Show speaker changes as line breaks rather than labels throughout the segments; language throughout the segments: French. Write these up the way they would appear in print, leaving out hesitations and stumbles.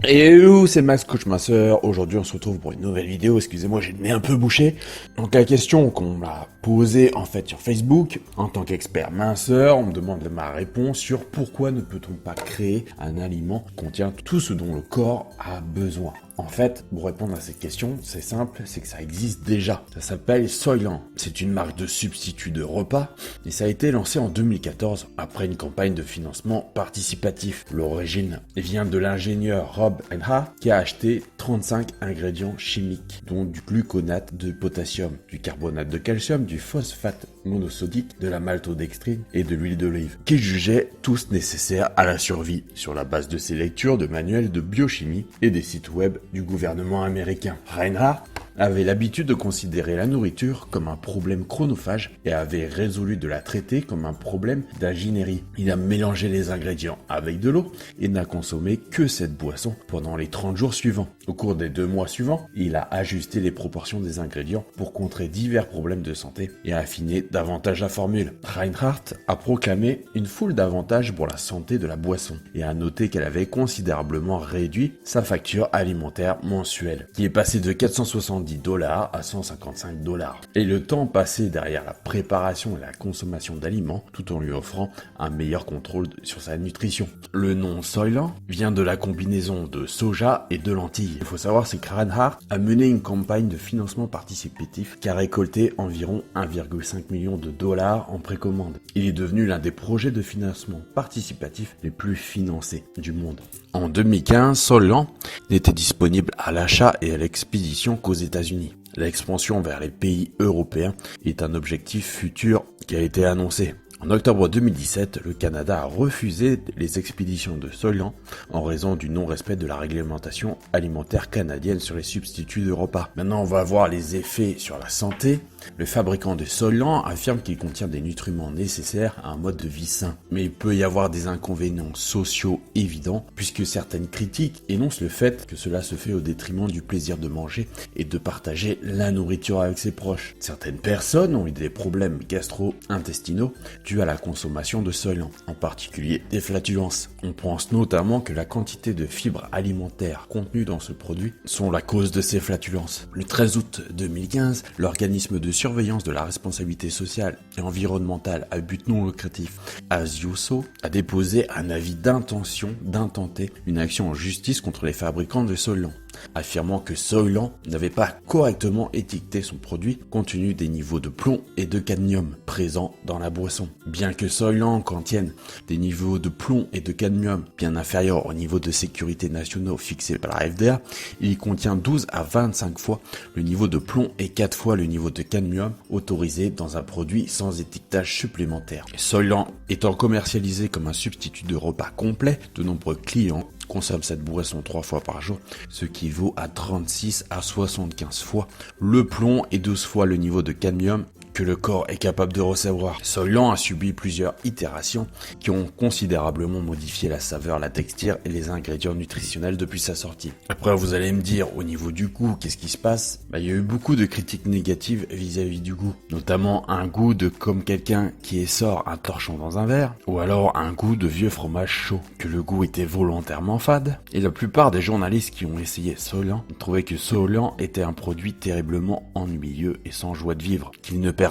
Et hello, c'est Max Coach Masseur. Aujourd'hui, on se retrouve pour une nouvelle vidéo. Excusez-moi, j'ai le nez un peu bouché. Donc, la question qu'on m'a posée en fait sur Facebook, en tant qu'expert minceur, on me demande ma réponse sur pourquoi ne peut-on pas créer un aliment qui contient tout ce dont le corps a besoin. En fait, pour répondre à cette question, c'est simple, c'est que ça existe déjà. Ça s'appelle Soylent. C'est une marque de substitut de repas et ça a été lancé en 2014 après une campagne de financement participatif. L'origine vient de l'ingénieur Rob Enha qui a acheté 35 ingrédients chimiques, dont du gluconate de potassium, du carbonate de calcium, du phosphate monosodique, de la maltodextrine et de l'huile d'olive, qu'il jugeait tous nécessaires à la survie, sur la base de ses lectures de manuels de biochimie et des sites web du gouvernement américain. Reinhardt avait l'habitude de considérer la nourriture comme un problème chronophage et avait résolu de la traiter comme un problème d'ingénierie. Il a mélangé les ingrédients avec de l'eau et n'a consommé que cette boisson pendant les 30 jours suivants. Au cours des 2 mois suivants, il a ajusté les proportions des ingrédients pour contrer divers problèmes de santé et a affiné davantage la formule. Reinhardt a proclamé une foule d'avantages pour la santé de la boisson et a noté qu'elle avait considérablement réduit sa facture alimentaire mensuelle, qui est passée de 470 $ à 155 $. Et le temps passé derrière la préparation et la consommation d'aliments, tout en lui offrant un meilleur contrôle sur sa nutrition. Le nom Soylent vient de la combinaison de soja et de lentilles. Il faut savoir, c'est que Reinhardt a mené une campagne de financement participatif qui a récolté environ 1,5 million de $ en précommande. Il est devenu l'un des projets de financement participatif les plus financés du monde. En 2015, Soylent n'était disponible à l'achat et à l'expédition qu'aux États-Unis. L'expansion vers les pays européens est un objectif futur qui a été annoncé. En octobre 2017, le Canada a refusé les expéditions de Soylent en raison du non-respect de la réglementation alimentaire canadienne sur les substituts de repas. Maintenant, on va voir les effets sur la santé. Le fabricant de Soylent affirme qu'il contient des nutriments nécessaires à un mode de vie sain. Mais il peut y avoir des inconvénients sociaux évidents puisque certaines critiques énoncent le fait que cela se fait au détriment du plaisir de manger et de partager la nourriture avec ses proches. Certaines personnes ont eu des problèmes gastro-intestinaux dus à la consommation de Soylent, en particulier des flatulences. On pense notamment que la quantité de fibres alimentaires contenues dans ce produit sont la cause de ces flatulences. Le 13 août 2015, l'organisme de surveillance de la responsabilité sociale et environnementale à but non lucratif, ASIUSO, a déposé un avis d'intention d'intenter une action en justice contre les fabricants de Soylent, affirmant que Soylent n'avait pas correctement étiqueté son produit compte tenu des niveaux de plomb et de cadmium présents dans la boisson. Bien que Soylent contienne des niveaux de plomb et de cadmium bien inférieurs au niveau de sécurité nationaux fixés par la FDA, il contient 12 à 25 fois le niveau de plomb et 4 fois le niveau de cadmium autorisé dans un produit sans étiquetage supplémentaire. Soylent étant commercialisé comme un substitut de repas complet, de nombreux clients consomment cette boisson 3 fois par jour, ce qui vaut à 36 à 75 fois le plomb et 12 fois le niveau de cadmium que le corps est capable de recevoir. Soylent a subi plusieurs itérations qui ont considérablement modifié la saveur, la texture et les ingrédients nutritionnels depuis sa sortie. Après, vous allez me dire, au niveau du goût, qu'est-ce qui se passe? Il y a eu beaucoup de critiques négatives vis-à-vis du goût, notamment un goût de comme quelqu'un qui essore un torchon dans un verre, ou alors un goût de vieux fromage chaud, que le goût était volontairement fade. Et la plupart des journalistes qui ont essayé Soylent trouvaient que Soylent était un produit terriblement ennuyeux et sans joie de vivre, qu'il ne permettait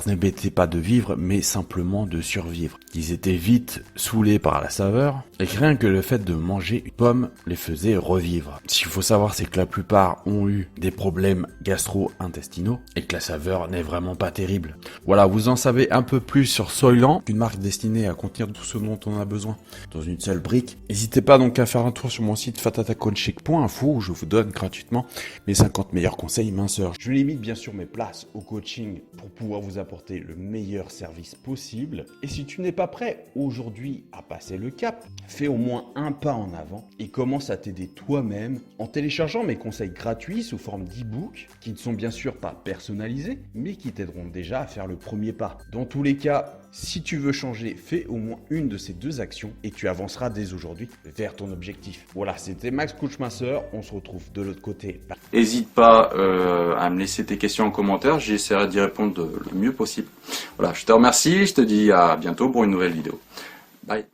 pas de vivre mais simplement de survivre. Ils étaient vite saoulés par la saveur et que rien que le fait de manger une pomme les faisait revivre. Ce qu'il faut savoir, c'est que la plupart ont eu des problèmes gastro-intestinaux et que la saveur n'est vraiment pas terrible. Voilà, vous en savez un peu plus sur Soylent, une marque destinée à contenir tout ce dont on a besoin dans une seule brique. N'hésitez pas donc à faire un tour sur mon site fatatacoaching.info où je vous donne gratuitement mes 50 meilleurs conseils minceurs. Je limite bien sûr mes places au coaching pour pouvoir vous apporter le meilleur service possible. Et si tu n'es pas prêt aujourd'hui à passer le cap, fais au moins un pas en avant et commence à t'aider toi-même en téléchargeant mes conseils gratuits sous forme d'e-book qui ne sont bien sûr pas personnalisés mais qui t'aideront déjà à faire le premier pas. Dans tous les cas, si tu veux changer, fais au moins une de ces 2 actions et tu avanceras dès aujourd'hui vers ton objectif. Voilà, c'était Max Coach Masseur. On se retrouve de l'autre côté.
N'hésite pas à me laisser tes questions en commentaire, j'essaierai d'y répondre le mieux possible. Voilà, je te remercie, je te dis à bientôt pour une nouvelle vidéo. Bye.